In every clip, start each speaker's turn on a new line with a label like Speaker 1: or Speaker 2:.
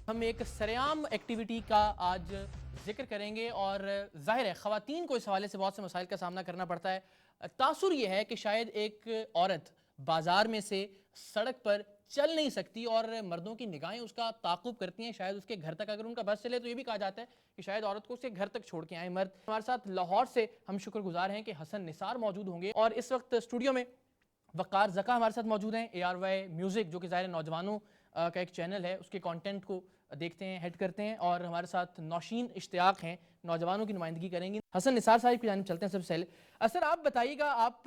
Speaker 1: हम एक सरेआम एक्टिविटी का आज जिक्र करेंगे और जाहिर है ख़वातीन को इस हवाले से बहुत से मसाइल का सामना करना पड़ता है। तासुर यह है कि शायद एक औरत बाज़ार में से सड़क पर चल नहीं सकती और मर्दों की निगाहें उसका ताक़ुब करती हैं, शायद उसके घर तक अगर उनका बस चले तो ये भी कहा जाता है कि शायद औरत को उसके घर तक छोड़ के आए मर्द। हमारे साथ लाहौर से हम शुक्रगुजार हैं कि हसन निसार मौजूद होंगे और इस वक्त स्टूडियो में वक़ार ज़का हमारे साथ मौजूद हैं। ARY म्यूज़िक जो कि ज़ाहिर नौजवानों का एक चैनल है, उसके कंटेंट को देखते हैं, हेड करते हैं, और हमारे साथ नौशीन इश्तियाक हैं, नौजवानों की नुमाइंदगी करेंगे। हसन निसार साहब की जानिब चलते हैं सबसे पहले। सर आप बताइएगा, आप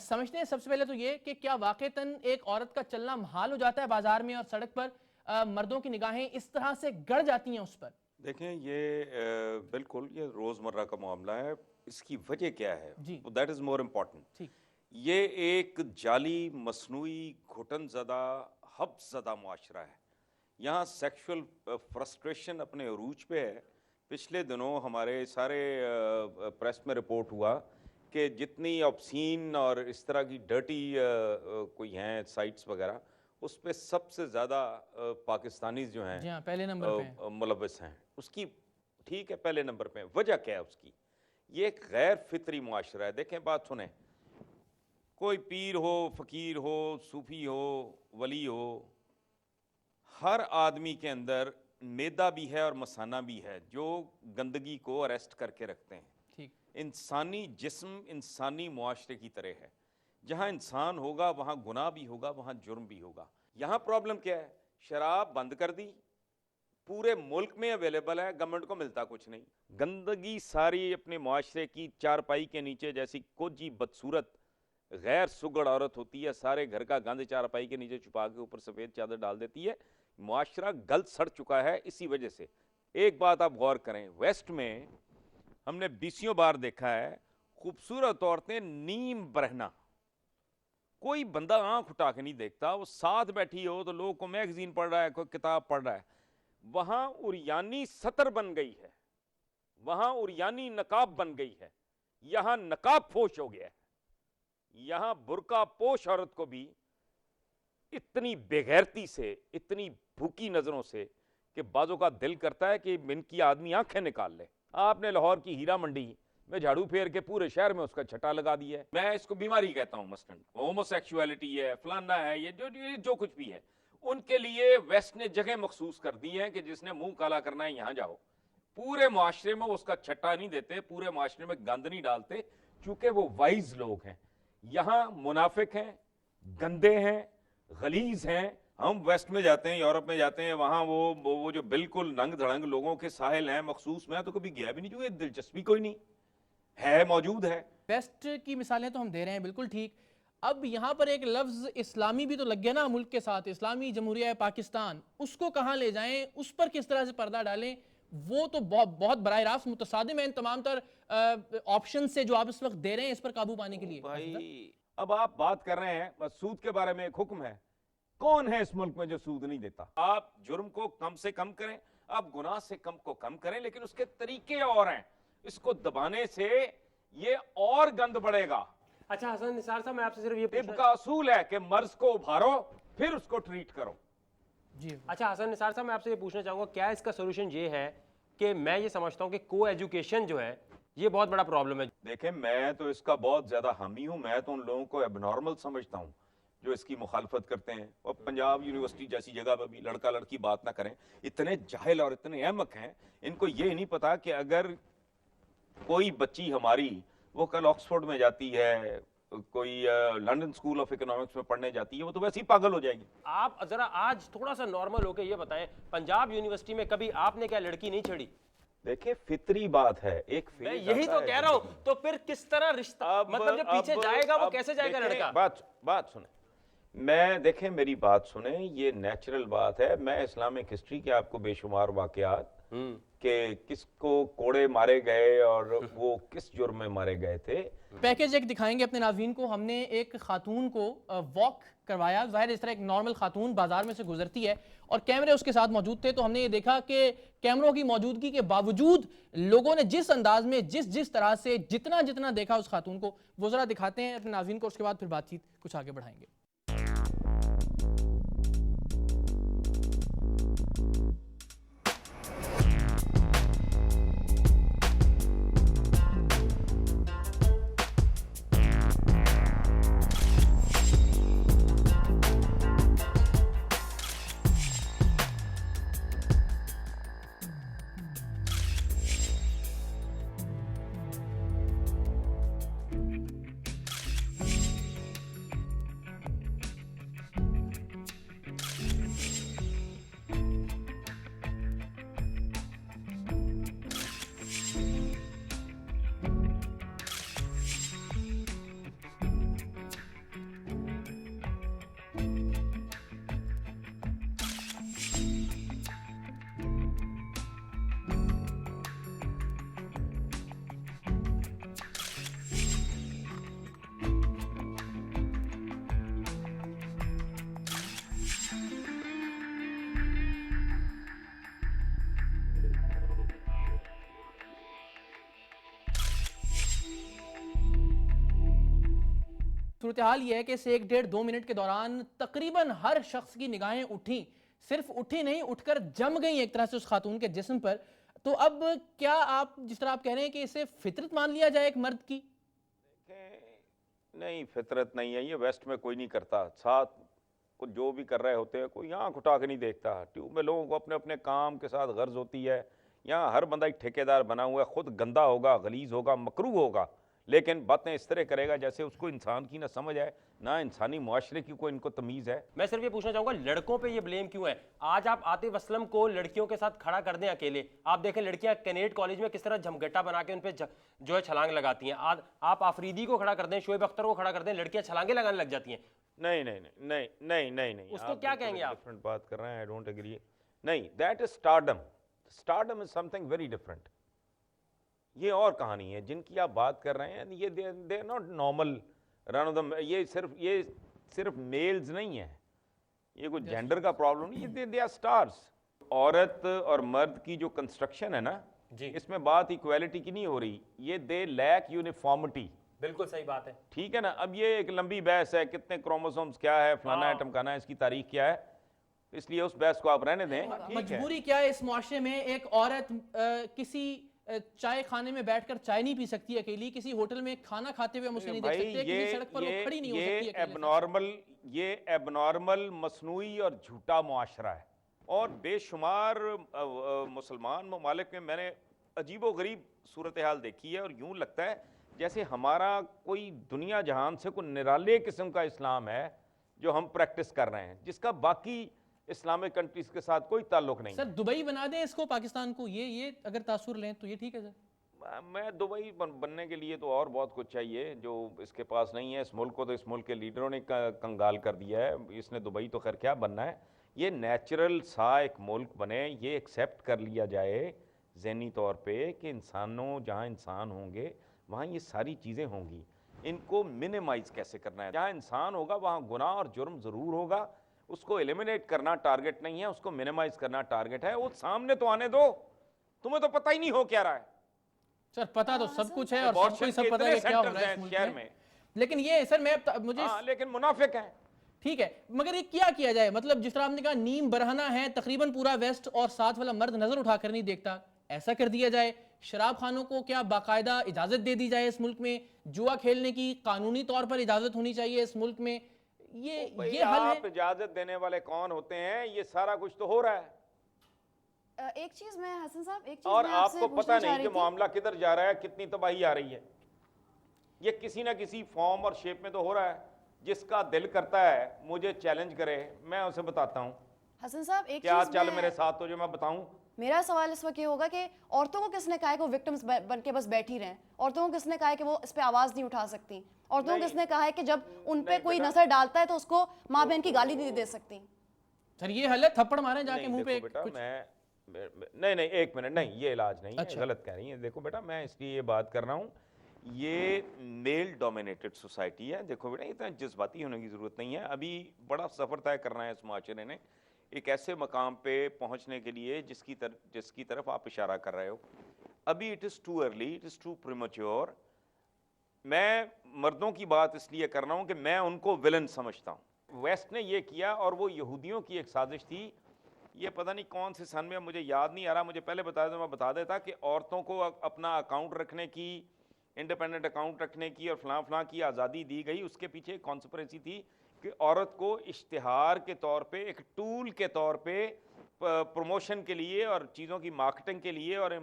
Speaker 1: समझते हैं सबसे पहले तो ये कि क्या वाक़तन एक औरत का चलना महाल हो जाता है बाजार में और सड़क पर, मर्दों की निगाहें इस तरह से गड़ जाती हैं उस पर?
Speaker 2: देखें ये बिल्कुल ये रोज़मर्रा का मामला है। इसकी वजह क्या है,
Speaker 1: जी
Speaker 2: दैट इज़ मोर इम्पॉर्टेंट।
Speaker 1: ठीक।
Speaker 2: ये एक जाली मसनूई घुटन ज़दा हब्स ज़दा मुआशरा है। यहाँ सेक्सुअल फ्रस्ट्रेशन अपने अरूज पे है। पिछले दिनों हमारे सारे प्रेस में रिपोर्ट हुआ कि जितनी ऑब्सीन और इस तरह की डर्टी कोई हैं साइट्स वगैरह, उस पे सबसे ज़्यादा पाकिस्तानी जो हैं
Speaker 1: जी हाँ, पहले नंबर पे हैं।
Speaker 2: मुलव्वस हैं। उसकी ठीक है, पहले नंबर पे हैं। वजह क्या है उसकी? ये एक गैर फितरी मुआशरा है। देखें, बात सुने, कोई पीर हो, फ़कीर हो, सूफ़ी हो, वली हो, हर आदमी के अंदर मैदा भी है और मसाना भी है जो गंदगी को अरेस्ट करके रखते हैं।
Speaker 1: ठीक।
Speaker 2: इंसानी जिस्म इंसानी मुआशरे की तरह है। जहाँ इंसान होगा वहाँ गुनाह भी होगा, वहाँ जुर्म भी होगा। यहाँ प्रॉब्लम क्या है? शराब बंद कर दी, पूरे मुल्क में अवेलेबल है, गवर्नमेंट को मिलता कुछ नहीं। गंदगी सारी अपने मुआशरे की चारपाई के नीचे, जैसी कोजी बदसूरत गैर सुगड़ औरत होती है, सारे घर का गंद चारपाई के नीचे छुपा के ऊपर सफ़ेद चादर डाल देती है। मुआशरा गल सड़ चुका है इसी वजह से। एक बात आप गौर करें, वेस्ट में हमने बीसियों बार देखा है खूबसूरत औरतें नीम बरहना, कोई बंदा आंख उठा के नहीं देखता। वो साथ बैठी हो तो लोगों को मैगजीन पढ़ रहा है, कोई किताब पढ़ रहा है। वहां उरियानी सतर बन गई है, वहां उरियानी नकाब बन गई है, यहां नकाब पोश हो गया है। यहां बुर्का पोश औरत को भी इतनी बेगैरती से, इतनी भूखी नजरों से कि बाजों का दिल करता है कि इनकी आदमी आंखें निकाल ले। आपने लाहौर की हीरा मंडी में झाड़ू फेर के पूरे शहर में उसका छटा लगा दिया है। मैं इसको बीमारी कहता हूं, मसलन होमोसेक्सुअलिटी है, फलाना है, ये जो कुछ भी है। उनके लिए वेस्ट ने जगह मखसूस कर दी है कि जिसने मुंह काला करना है यहां जाओ। पूरे मुआशरे में उसका छट्टा नहीं देते, पूरे मुआशरे में गंद नहीं डालते, चूंकि वो वाइज लोग हैं। यहां मुनाफिक हैं, गंदे हैं, गलीज हैं। हम वेस्ट में जाते हैं, यूरोप में जाते हैं, वहां वो जो बिल्कुल नंग धड़ंग लोगों के साहिल हैं मखसूस। मैं तो कभी गया भी नहीं, क्योंकि दिलचस्पी कोई नहीं है, मौजूद है।
Speaker 1: बेस्ट की मिसालें तो हम दे रहे हैं, बिल्कुल ठीक। अब यहाँ पर एक लफ्ज़ इस्लामी भी तो लग गया ना मुल्क के साथ, इस्लामी जमहूरिया पाकिस्तान, उसको कहाँ ले जाएं, उस पर किस तरह से पर्दा डालें, वो तो बहुत बराह रास्त मुतसादिम है इन तमाम तर ऑप्शन से जो आप इस वक्त दे रहे हैं इस पर काबू पाने के लिए।
Speaker 2: भाई अब आप बात कर रहे हैं बस सूद के बारे में। एक हुक्म है, कौन है इस मुल्क में जो सूद नहीं देता? आप जुर्म को कम से कम करें, आप गुनाह से कम को कम करें, लेकिन उसके तरीके और हैं। इसको दबाने से ये और गंद बढ़ेगा।
Speaker 3: अच्छा हसन निसार साहब, मैं आपसे सिर्फ ये
Speaker 2: तिब का असूल है कि मर्ज को उभारो फिर उसको ट्रीट करो।
Speaker 1: जी
Speaker 3: अच्छा हसन निसार साहब, मैं आपसे ये पूछना चाहूँगा, क्या इसका सोल्यूशन ये है कि मैं ये समझता हूँ कि को एजुकेशन जो है ये बहुत बड़ा प्रॉब्लम है।
Speaker 2: देखें, मैं तो इसका बहुत ज्यादा हामी हूं। मैं तो उन लोगों को एबनॉर्मल समझता हूं जो इसकी मुखालफत करते हैं। और पंजाब यूनिवर्सिटी जैसी जगह पर भी लड़का लड़की बात ना करें। इतने जाहिल और इतने अहमक हैं, इनको ये नहीं पता कि अगर कोई बच्ची हमारी वो कल ऑक्सफोर्ड में जाती है, कोई लंदन स्कूल ऑफ इकोनॉमिक्स में पढ़ने जाती है, वो तो वैसे ही पागल हो जाएगी।
Speaker 3: आप जरा आज थोड़ा सा नॉर्मल होकर ये बताएं, पंजाब यूनिवर्सिटी में कभी आपने क्या लड़की नहीं छेड़ी?
Speaker 2: देखिए, फितरी बात है, एक
Speaker 3: मैं यही तो कह रहा हूं। तो फिर किस तरह रिश्ता, मतलब जो पीछे जाएगा वो कैसे जाएगा लड़का?
Speaker 2: बात सुने, मैं देखें मेरी बात सुने, ये नेचुरल बात है। मैं इस्लामिक हिस्ट्री के आपको बेशुमार वाकयात कि किसको कोड़े मारे गए और वो किस जुर्म में मारे गए थे।
Speaker 1: पैकेज एक दिखाएंगे अपने नाज़रीन को। हमने एक खातून को वॉक करवाया, जाहिर इस तरह एक नॉर्मल खातून बाजार में से गुजरती है और कैमरे उसके साथ मौजूद थे, तो हमने ये देखा कि कैमरों की मौजूदगी के बावजूद लोगों ने जिस अंदाज में जिस तरह से जितना देखा उस खातून को, वो जरा दिखाते हैं अपने नाज़रीन को, उसके बाद फिर बातचीत कुछ आगे बढ़ाएंगे। सूरत हाल ये है कि इस 1-1.5-2 मिनट के दौरान तकरीबन हर शख्स की निगाहें उठी, सिर्फ उठी नहीं, उठकर जम गई एक तरह से उस खातून के जिस्म पर। तो अब क्या आप जिस तरह आप कह रहे हैं कि इसे फितरत मान लिया जाए एक मर्द की?
Speaker 2: नहीं, फितरत नहीं है ये, वेस्ट में कोई नहीं करता। साथ को जो भी कर रहे होते हैं कोई आँख उठा के नहीं देखता। ट्यूब में लोगों को अपने अपने काम के साथ गर्ज होती है। यहाँ हर बंदा एक ठेकेदार बना हुआ है, खुद गंदा होगा, गलीज होगा, मकरूह होगा, लेकिन बातें इस तरह करेगा जैसे उसको इंसान की ना समझ है, ना इंसानी मुआशरे की कोई इनको तमीज़ है।
Speaker 3: मैं सिर्फ ये पूछना चाहूंगा, लड़कों पे ये ब्लेम क्यों है? आज आप आतिफ असलम को लड़कियों के साथ खड़ा कर दें अकेले, आप देखें लड़कियां कैनेट कॉलेज में किस तरह झमगट्टा बना के उन पे जो है छलांग लगाती हैं। आज आप आफरीदी को खड़ा कर दें, शोएब अख्तर को खड़ा कर दें, लड़कियां छलांगे लगाने लग जाती हैं।
Speaker 2: नहीं नहीं नहीं नहीं नहीं नहीं नहीं,
Speaker 3: उसको क्या कहेंगे आप?
Speaker 2: डिफरेंट बात कर रहे हैं, आई डोंट एग्री। नहीं, that is stardom. Stardom is something very different. ये और कहानी है जिनकी आप बात कर रहे हैं, ये they are not normal run of the. ये सिर्फ मेल्स नहीं है, ये कोई जेंडर का प्रॉब्लम नहीं है, दे आर स्टार्स। औरत और मर्द की जो कंस्ट्रक्शन है ना
Speaker 3: जी,
Speaker 2: इसमें बात इक्वालिटी की नहीं हो रही, ये दे लैक यूनिफॉर्मिटी।
Speaker 3: बिल्कुल सही बात है।
Speaker 2: ठीक है ना। अब ये एक लंबी बहस है, कितने क्रोमोसोम्स क्या है, फलाना है टमकाना है, इसकी तारीख क्या है, इसलिए उस बहस को आप रहने दें। ठीक है।
Speaker 1: मजबूरी क्या है इस मुआशरे में? एक औरत किसी चाय खाने में बैठकर चाय नहीं पी सकती अकेली, किसी होटल में खाना खाते हुए हम उसे नहीं देख
Speaker 2: भाई
Speaker 1: सकते, किसी सड़क पर वो खड़ी नहीं हो सकती अकेले।
Speaker 2: ये एबनॉर्मल मसनूई और झूठा मुआशरा है। और बेशुमार मुसलमान ममालिक में मैंने अजीबो गरीब सूरत हाल देखी है, और यूं लगता है जैसे हमारा कोई दुनिया जहान से कोई निराले किस्म का इस्लाम है जो हम प्रैक्टिस कर रहे हैं, जिसका बाकी इस्लामिक कंट्रीज के साथ कोई ताल्लुक नहीं।
Speaker 1: सर दुबई बना दें इसको, पाकिस्तान को, ये अगर तासुर लें तो ये ठीक है सर?
Speaker 2: मैं दुबई बनने के लिए तो और बहुत कुछ चाहिए जो इसके पास नहीं है। इस मुल्क को तो इस मुल्क के लीडरों ने कंगाल कर दिया है, इसने दुबई तो खैर क्या बनना है। ये नेचुरल सा एक मुल्क बने, ये एक्सेप्ट कर लिया जाए ज़हनी तौर पे कि इंसानों जहाँ इंसान होंगे वहाँ ये सारी चीज़ें होंगी। इनको मिनिमाइज़ कैसे करना है? जहाँ इंसान होगा वहाँ गुनाह और जुर्म ज़रूर होगा, उसको एलिमिनेट करना टारगेट नहीं है, उसको मिनिमाइज करना टारगेट है। वो सामने तो आने दो, तुम्हें तो पता ही नहीं हो क्या रहा है।
Speaker 1: सर पता तो सब कुछ है और सबको ही सब
Speaker 2: इतने
Speaker 1: पता है कि क्या हो
Speaker 2: सेंटर्स
Speaker 1: रहा है
Speaker 2: हैं
Speaker 1: इस मुल्क
Speaker 2: शहर
Speaker 1: में।
Speaker 2: में।
Speaker 1: लेकिन ये सर मैं मुझे
Speaker 2: लेकिन मुनाफिक हैं।
Speaker 1: ठीक है, मगर ये क्या किया जाए? मतलब जिस तरह आपने कहा नीम बरहना है, तकरीबन पूरा वेस्ट और साथ वाला मर्द नजर उठाकर नहीं देखता, ऐसा कर दिया जाए। शराब खानों को क्या बाकायदा इजाजत दे दी जाए इस मुल्क में? जुआ खेलने की कानूनी तौर पर इजाजत होनी चाहिए इस मुल्क में। ये हल
Speaker 2: आप
Speaker 1: है?
Speaker 2: इजाजत देने वाले कौन होते हैं? ये सारा कुछ तो हो रहा है।
Speaker 4: एक चीज मैं हसन साहब, एक चीज
Speaker 2: और
Speaker 4: मैं आपसे
Speaker 2: आपको
Speaker 4: पूछना
Speaker 2: पता
Speaker 4: चाह
Speaker 2: नहीं
Speaker 4: रही
Speaker 2: कि
Speaker 4: थी।
Speaker 2: मामला किधर जा रहा है, कितनी तबाही आ रही है। ये किसी ना किसी फॉर्म और शेप में तो हो रहा है। जिसका दिल करता है मुझे चैलेंज करे, मैं उसे बताता हूँ।
Speaker 4: हसन साहब एक
Speaker 2: क्या
Speaker 4: चीज
Speaker 2: चल मेरे साथ तो जो मैं बताऊं।
Speaker 4: मेरा सवाल इस वक्त ये होगा कि औरतों को किसने कहा है कि वो विक्टिम्स बन के बस बैठी रहें? औरतों को किसने कहा है कि वो इस पे आवाज नहीं उठा सकती? औरतों को किसने कहा है कि जब उन पे कोई नजर डालता है तो उसको माँ बहन की गाली नहीं दे सकती?
Speaker 1: सर ये हल है, थप्पड़ मारें जाके
Speaker 2: नहीं,
Speaker 1: मुंह पे
Speaker 2: देखो बेटा,
Speaker 1: कुछ।
Speaker 2: नहीं नहीं एक मिनट, नहीं ये इलाज नहीं
Speaker 1: अच्छा।
Speaker 2: है, गलत कह रही है। देखो बेटा, मैं इसलिए ये बात कर रहा हूँ, ये मेल डोमिनेटेड सोसाइटी है। देखो बेटा, इतना जज्बाती होने की ज़रूरत नहीं है। अभी बड़ा सफ़र तय करना है इस माशरे ने, एक ऐसे मकाम पे पहुँचने के लिए जिसकी तरफ आप इशारा कर रहे हो। अभी it is too early, it is too premature. मैं मर्दों की बात इसलिए कर रहा हूँ कि मैं उनको विलन समझता हूँ। वेस्ट ने ये किया और वो यहूदियों की एक साजिश थी। ये पता नहीं कौन से सन में, मुझे याद नहीं आ रहा, मुझे पहले बताया तो मैं बता देता कि औरतों को अपना अकाउंट रखने की, इंडिपेंडेंट अकाउंट रखने की और फलां फलां की आज़ादी दी गई। उसके पीछे एक कॉन्स्पिरेसी थी कि औरत को इश्तिहार के तौर पे, एक टूल के तौर पे, प्रमोशन के लिए और चीज़ों की मार्केटिंग के लिए और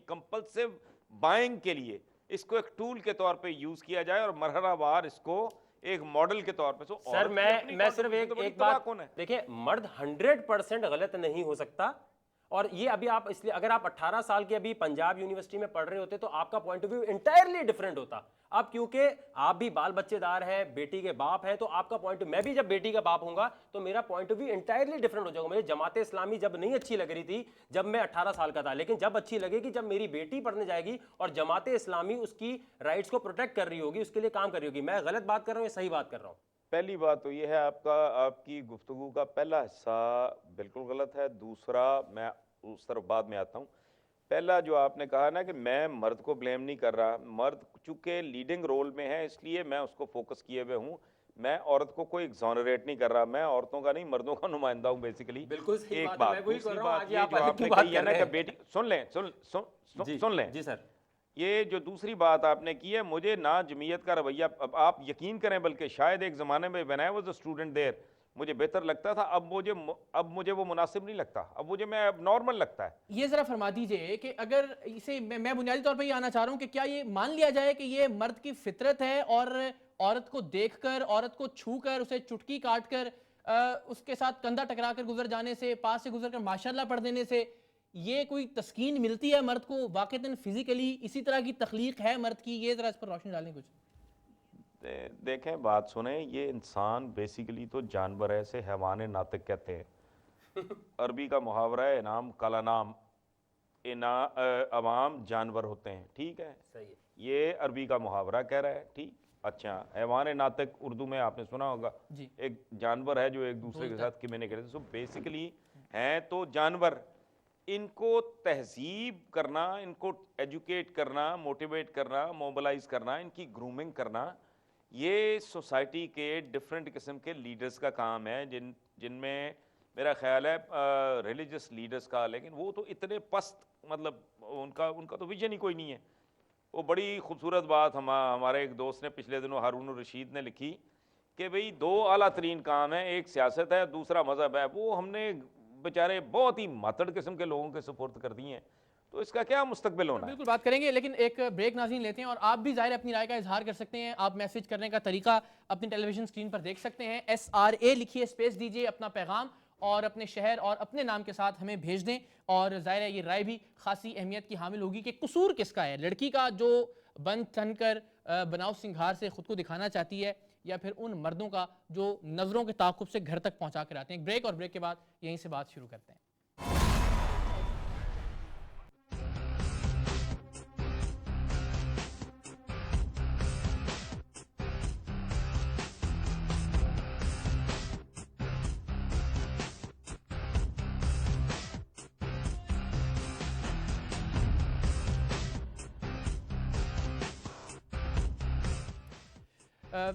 Speaker 2: कंपल्सिव बाइंग के लिए इसको एक टूल के तौर पे यूज़ किया जाए और मरहलावार इसको एक मॉडल के तौर पे।
Speaker 3: सर मैं सिर्फ एक बात, देखिए मर्द 100% गलत नहीं हो सकता। और ये अभी आप इसलिए, अगर आप 18 साल के अभी पंजाब यूनिवर्सिटी में पढ़ रहे होते तो आपका point of view entirely different होता। अब क्योंकि आप भी बाल बच्चेदार हैं, बेटी के बाप हैं, तो आपका पॉइंट, मैं भी जब बेटी का बाप होऊंगा तो मेरा point of view entirely different हो जाएगा। मुझे जमाते इस्लामी जब नहीं अच्छी लग रही थी जब मैं 18 साल का था, लेकिन जब अच्छी लगेगी जब मेरी बेटी पढ़ने जाएगी और जमाते इस्लामी उसकी राइट्स को प्रोटेक्ट कर रही होगी, उसके लिए काम कर रही होगी। मैं गलत बात कर रहा हूँ या सही बात कर रहा हूँ?
Speaker 2: पहली बात तो ये है, आपकी गुफ्तगू का पहला हिस्सा बिल्कुल गलत है। दूसरा, मैं उस तरफ बाद में आता हूँ। पहला जो आपने कहा ना कि मैं मर्द को ब्लेम नहीं कर रहा, मर्द चूंकि लीडिंग रोल में है इसलिए मैं उसको फोकस किए हुए हूँ। मैं औरत को कोई एग्जॉनरेट नहीं कर रहा, मैं औरतों का नहीं मर्दों का नुमाइंदा हूँ बेसिकली।
Speaker 3: बिल्कुल सही
Speaker 2: एक
Speaker 3: बात है,
Speaker 2: बात,
Speaker 3: मैं वही कर
Speaker 2: दूसरी
Speaker 3: रहा हूँ,
Speaker 2: बात
Speaker 3: आज
Speaker 2: ये
Speaker 3: आप
Speaker 2: जो
Speaker 3: अलग
Speaker 2: आपने
Speaker 3: की बात
Speaker 2: कही है
Speaker 3: कर
Speaker 2: ना
Speaker 3: रहे
Speaker 2: कि
Speaker 3: हैं।
Speaker 2: बेटी सुन लें, सुन लें,
Speaker 3: जी सर।
Speaker 2: ये जो दूसरी बात आपने की है, मुझे ना जमीयत का रवैया, अब आप यकीन करें, बल्कि शायद एक ज़माने में when I was a student there मुझे बेहतर लगता था, अब मुझे वो मुनासिब नहीं लगता, अब मुझे मैं अब नॉर्मल लगता है।
Speaker 1: ये जरा फरमा दीजिए कि अगर इसे मैं बुनियादी तौर पर ये आना चाह रहा हूं कि क्या ये मान लिया जाए कि ये मर्द की फितरत है और औरत को देखकर, औरत को छूकर, उसे चुटकी काटकर उसके साथ कंधा टकरा कर गुजर जाने से, पास से गुजर कर माशाल्लाह पढ़ देने से ये कोई तस्कीन मिलती है मर्द को? वाकईतन फिजिकली इसी तरह की तख्लीक है मर्द की? ये जरा इस पर रोशनी डालें कुछ।
Speaker 2: देखें, बात सुने, ये इंसान बेसिकली तो जानवर है, इसे हैवान नातिक कहते हैं। अरबी का मुहावरा है इनाम काला नाम, अवाम जानवर होते हैं, ठीक है,
Speaker 3: सही है।
Speaker 2: ये अरबी का मुहावरा कह रहा है, ठीक। अच्छा, हैवान नातिक उर्दू में आपने सुना होगा,
Speaker 1: जी।
Speaker 2: एक जानवर है जो एक दूसरे के साथ कम्युनिकेट करते हैं। सो बेसिकली हैं तो जानवर, इनको तहजीब करना, इनको एजुकेट करना, मोटिवेट करना, मोबलाइज करना, इनकी ग्रूमिंग करना, ये सोसाइटी के डिफरेंट किस्म के लीडर्स का काम है, जिनमें मेरा ख्याल है रिलीजियस लीडर्स का, लेकिन वो तो इतने पस्त, मतलब उनका तो विजन ही कोई नहीं है। वो बड़ी खूबसूरत बात हमारे एक दोस्त ने पिछले दिनों, हारून रशीद ने लिखी कि भाई दो आला तरीन काम है, एक सियासत है, दूसरा मज़हब है। वो हमने बेचारे बहुत ही मातड़ किस्म के लोगों के सुपुर्द कर दिए हैं, तो इसका क्या मुस्तकबिल होना है?
Speaker 1: बिल्कुल बात करेंगे, लेकिन एक ब्रेक नाज़रीन लेते हैं और आप भी ज़ाहिर अपनी राय का इजहार कर सकते हैं। आप मैसेज करने का तरीका अपनी टेलीविजन स्क्रीन पर देख सकते हैं। SRA लिखिए, स्पेस दीजिए, अपना पैगाम और अपने शहर और अपने नाम के साथ हमें भेज दें। और ज़ाहिर है ये राय भी खासी अहमियत की हामिल होगी कि कसूर किसका है, लड़की का जो बन तन कर बनाव सिंगार से खुद को दिखाना चाहती है, या फिर उन मर्दों का जो नज़रों के ताक़ुब से घर तक पहुँचा कर आते हैं। ब्रेक और ब्रेक के बाद यहीं से बात शुरू करते हैं।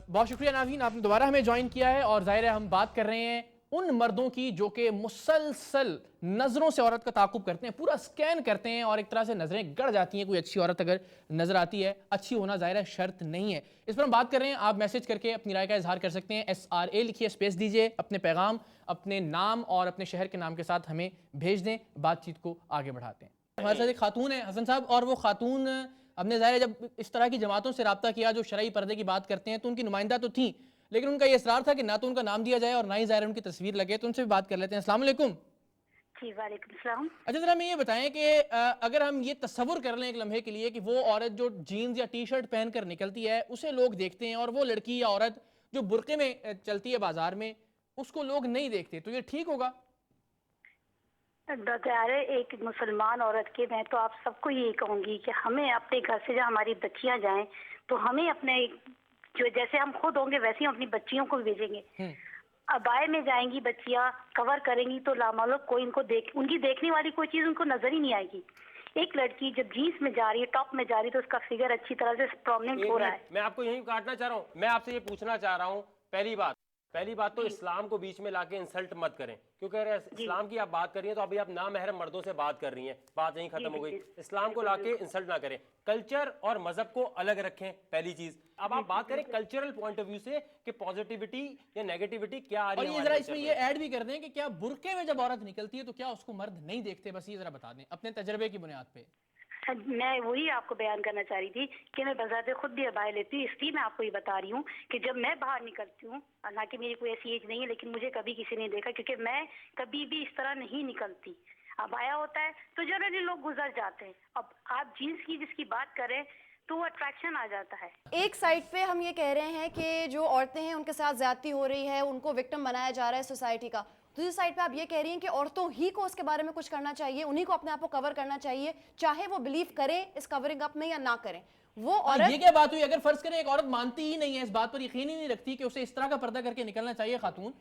Speaker 1: बहुत शुक्रिया नाज़रीन, आपने दोबारा हमें ज्वाइन किया है। और ज़ाहिर है हम बात कर रहे हैं उन मर्दों की जो कि मुसलसल नज़रों से औरत का ताक़ुब करते हैं, पूरा स्कैन करते हैं और एक तरह से नज़रें गड़ जाती हैं। कोई अच्छी औरत अगर नज़र आती है, अच्छी होना ज़ाहिर है शर्त नहीं है। इस पर हम बात कर रहे हैं, आप मैसेज करके अपनी राय का इजहार कर सकते हैं। SRA लिखिए, स्पेस दीजिए, अपने पैगाम अपने नाम और अपने शहर के नाम के साथ हमें भेज दें। बातचीत को आगे बढ़ाते हैं। हमारे साथ एक खातून है हसन साहब, और वो खातून हमने ज़ाहिर जब इस तरह की जमातों से रब्ता किया जो शरई पर्दे की बात करते हैं, तो उनकी नुमाइंदा तो थी, लेकिन उनका ये इसरार था कि ना तो उनका नाम दिया जाए और ना ही ज़ाहिर उनकी तस्वीर लगे। तो उनसे भी बात कर लेते हैं। अस्सलाम वालेकुम।
Speaker 5: जी वालेकुम सलाम।
Speaker 1: अच्छा, ज़रा हमें ये बताएं कि अगर हम ये तस्वुर कर लें एक लम्हे के लिए कि वो औरत जो जीन्स या टी शर्ट पहन कर निकलती है उसे लोग देखते हैं, और वो लड़की या औरत जो बुरके में चलती है बाजार में उसको लोग नहीं देखते, तो ये ठीक होगा?
Speaker 5: बगैर एक मुसलमान औरत के मैं तो आप सबको यही कहूँगी कि हमें अपने घर से जब हमारी बच्चियाँ जाएं तो हमें अपने जो जैसे हम खुद होंगे वैसे ही हम अपनी बच्चियों को भी भेजेंगे। अबाए में जाएंगी बच्चियाँ, कवर करेंगी तो लामालो कोई इनको उनकी देखने वाली कोई चीज़ उनको नजर ही नहीं आएगी। एक लड़की जब जीन्स में जा रही है, टॉप में जा रही है, तो उसका फिगर अच्छी तरह से प्रोमिनेंट हो रहा है।
Speaker 3: मैं आपको यही काटना चाह रहा हूँ, मैं आपसे ये पूछना चाह रहा हूँ। पहली बात तो इस्लाम को बीच में लाके इंसल्ट मत करें, क्योंकि अगर इस्लाम की आप बात कर रही हैं तो अभी आप नामहरम मर्दों से बात कर रही हैं, बात यहीं खत्म हो गई। इस्लाम को लाके इंसल्ट ना करें, कल्चर और मजहब को अलग रखें, पहली चीज। अब आप बात करें कल्चरल पॉइंट ऑफ व्यू से कि पॉजिटिविटी या नेगेटिविटी क्या आ रही है।
Speaker 1: और ये जरा इसमें ये ऐड भी कर दें कि क्या बुरके में जब औरत निकलती है तो क्या उसको मर्द नहीं देखते? बस ये जरा बता दें अपने तजर्बे की बुनियाद पे।
Speaker 5: मैं वही आपको बयान करना चाह रही थी कि मैं बजाते खुद भी अबाया लेती हूँ, इसलिए मैं आपको ये बता रही हूँ कि जब मैं बाहर निकलती हूँ, हालांकि मेरी कोई ऐसी एज नहीं है, लेकिन मुझे कभी किसी ने देखा, क्योंकि मैं कभी भी इस तरह नहीं निकलती। अबाया होता है तो जनरली लोग गुजर जाते हैं। अब आप जीन्स की जिसकी बात करें तो वो अट्रैक्शन आ जाता है।
Speaker 4: एक साइड पे हम ये कह रहे हैं कि जो औरतें हैं उनके साथ ज्यादती हो रही है, उनको विक्टिम बनाया जा रहा है सोसाइटी का। दूसरी साइड पे आप ये कह रही हैं कि औरतों ही को उसके बारे में कुछ करना चाहिए, उन्हीं को अपने आप को कवर करना चाहिए, चाहे वो बिलीव करें इस कवरिंग अप में या ना करें। वो औरत,
Speaker 1: ये क्या बात हुई? अगर फर्ज करें एक औरत मानती ही नहीं है, इस बात पर यकीन ही नहीं रखती कि उसे इस तरह का पर्दा करके निकलना चाहिए खातून,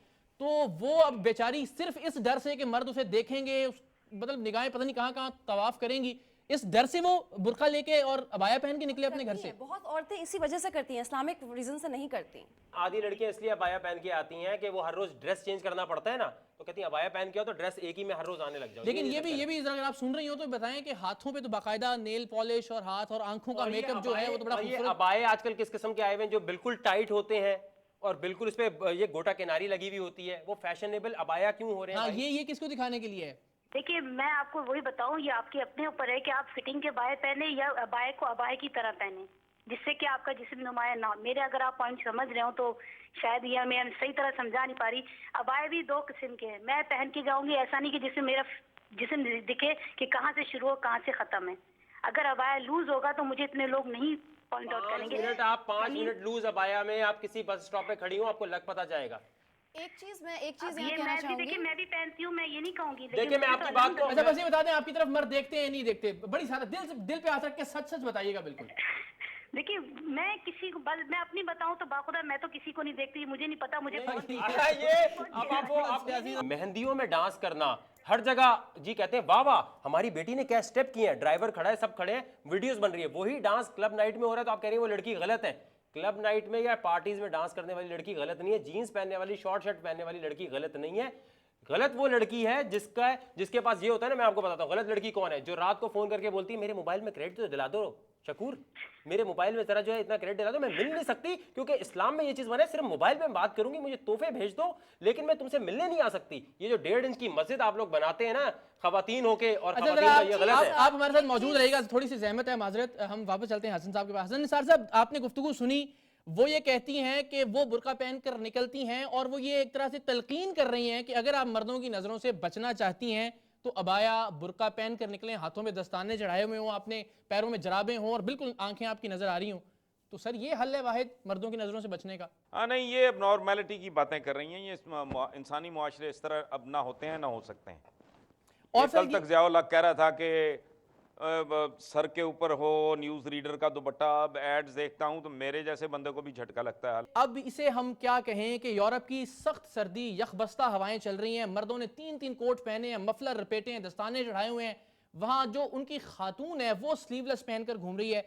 Speaker 1: तो वो अब बेचारी सिर्फ इस डर से कि मर्द उसे देखेंगे, मतलब निगाहें पता नहीं कहाँ कहाँ तवाफ करेंगी, इस डर से वो बुर्का लेके और अबाया पहन के निकले अपने घर से।
Speaker 4: बहुत औरतें इसी वजह से करती हैं, इस्लामिक रीजन से नहीं करती।
Speaker 3: आधी लड़कियां इसलिए अबाया पहन के आती हैं कि वो हर रोज ड्रेस चेंज करना पड़ता है ना, तो कहती हैं अबाया पहन के आओ तो ड्रेस एक ही में हर रोज आने लग जाओ।
Speaker 1: लेकिन ये भी अगर आप सुन रही हो तो बताएं कि हाथों पे तो बाकायदा नेल पॉलिश और हाथ और आंखों का मेकअप जो है वो तो बड़ा
Speaker 3: ये
Speaker 1: खूबसूरत।
Speaker 3: अबाए आजकल किस किस्म के आए हुए हैं जो बिल्कुल टाइट होते हैं और बिल्कुल इस पे ये गोटा किनारी लगी हुई होती है, वो फैशनेबल अबाया क्यों हो रहे हैं
Speaker 1: हाँ,
Speaker 3: भाई?
Speaker 1: ये किसको दिखाने के लिए है?
Speaker 5: देखिए मैं आपको वही बताऊं, ये आपके अपने ऊपर है कि आप फिटिंग के अबाए पहने या अबाए को अबाए की तरह पहने, जिससे कि आपका जिस्म नुमाया ना हो। मेरे अगर आप पॉइंट समझ रहे हो तो शायद ये मैं सही तरह समझा नहीं पा रही। अबाए भी दो किस्म के हैं, मैं पहन के जाऊंगी ऐसा नहीं कि जिससे मेरा जिस्म दिखे कि कहाँ से शुरू हो कहाँ से खत्म है। अगर अबाया लूज होगा तो मुझे इतने लोग नहीं पॉइंट आउट
Speaker 3: 5
Speaker 5: करेंगे।
Speaker 3: मिनट आप 5 मिनट लूज अबाया में आप किसी बस स्टॉप पे खड़ी हो, आपको लग पता जाएगा।
Speaker 4: एक चीज यहाँ
Speaker 5: ये
Speaker 4: कहना
Speaker 5: मैं भी
Speaker 4: चाहूंगी।
Speaker 5: देखिए मैं भी पहनती हूँ, मैं ये नहीं कहूंगी।
Speaker 3: देखिए मैं आपकी बात को
Speaker 1: अच्छा बस ये बता दें, आपकी तरफ मर्द देखते हैं नहीं देखते? बड़ी सारा दिल पे हाथ रख के सच सच बताइएगा बिल्कुल।
Speaker 5: देखिए मैं किसी को बस मैं अपनी बताऊं तो बाखुदा मैं तो किसी को नहीं देखती, मुझे नहीं पता मुझे कौन सी
Speaker 3: ये मेहंदियों में डांस करना हर जगह जी कहते हैं वाह वाह हमारी बेटी ने क्या स्टेप किए हैं, ड्राइवर खड़ा है, सब खड़े हैं, वीडियोस बन रही है, वही डांस क्लब नाइट में हो रहा है तो आप कह रही हैं वो लड़की गलत है। क्लब नाइट में या पार्टीज में डांस करने वाली लड़की गलत नहीं है, जीन्स पहनने वाली शॉर्ट शर्ट पहनने वाली लड़की गलत नहीं है। गलत वो लड़की है जिसके पास ये होता है ना, मैं आपको बताता हूँ गलत लड़की कौन है, जो रात को फोन करके बोलती है मेरे मोबाइल में क्रेडिट तो दिला दो शकूर, मेरे मोबाइल में जरा जो है इतना क्रेडिट दिला दो, मैं मिल नहीं सकती क्योंकि इस्लाम में ये चीज बना है सिर्फ मोबाइल पे बात करूंगी, मुझे तोहफे भेज दो लेकिन मैं तुमसे मिलने नहीं आ सकती। ये जो 1.5 इंच की मस्जिद आप लोग बनाते हैं ना खवातीन होके और
Speaker 1: अच्छा
Speaker 3: खवातीन का ये गलत है।
Speaker 1: आप हमारे साथ मौजूद रहिएगा, थोड़ी सी जहमत है, माजरत, हम वापस चलते हैं हसन साहब के पास। हसन निसार साहब, आपने गुफ्तगू सुनी, वो ये कहती हैं कि वो बुर्का पहनकर निकलती हैं और वो ये एक तरह से तलकीन कर रही हैं कि अगर आप मर्दों की नजरों से बचना चाहती हैं तो अबाया बुर्का पहन कर निकलें, हाथों में दस्ताने चढ़ाए हुए हों, आपने पैरों में जराबें हों और बिल्कुल आंखें आपकी नजर आ रही हों, तो सर ये हल है वाहिद मर्दों की नजरों से बचने का?
Speaker 2: हाँ नहीं, ये अब नॉर्मेलिटी की बातें कर रही हैं, ये इंसानी मुआशरे इस तरह अब ना होते हैं ना हो सकते हैं।
Speaker 1: और
Speaker 2: कल तक ज़ियाउल हक कह रहा था कि सर के ऊपर हो न्यूज़ रीडर का दुपट्टा, अब एड्स देखता हूं तो मेरे जैसे बंदे को भी झटका लगता है।
Speaker 1: अब इसे हम क्या कहें कि यूरोप की सख्त सर्दी, यखबस्ता हवाएं चल रही हैं, मर्दों ने 3-3 कोट पहने हैं, मफलर लपेटे हैं, दस्ताने चढ़ाए हुए हैं, वहां जो उनकी खातून है वो स्लीवलेस पहनकर घूम रही है।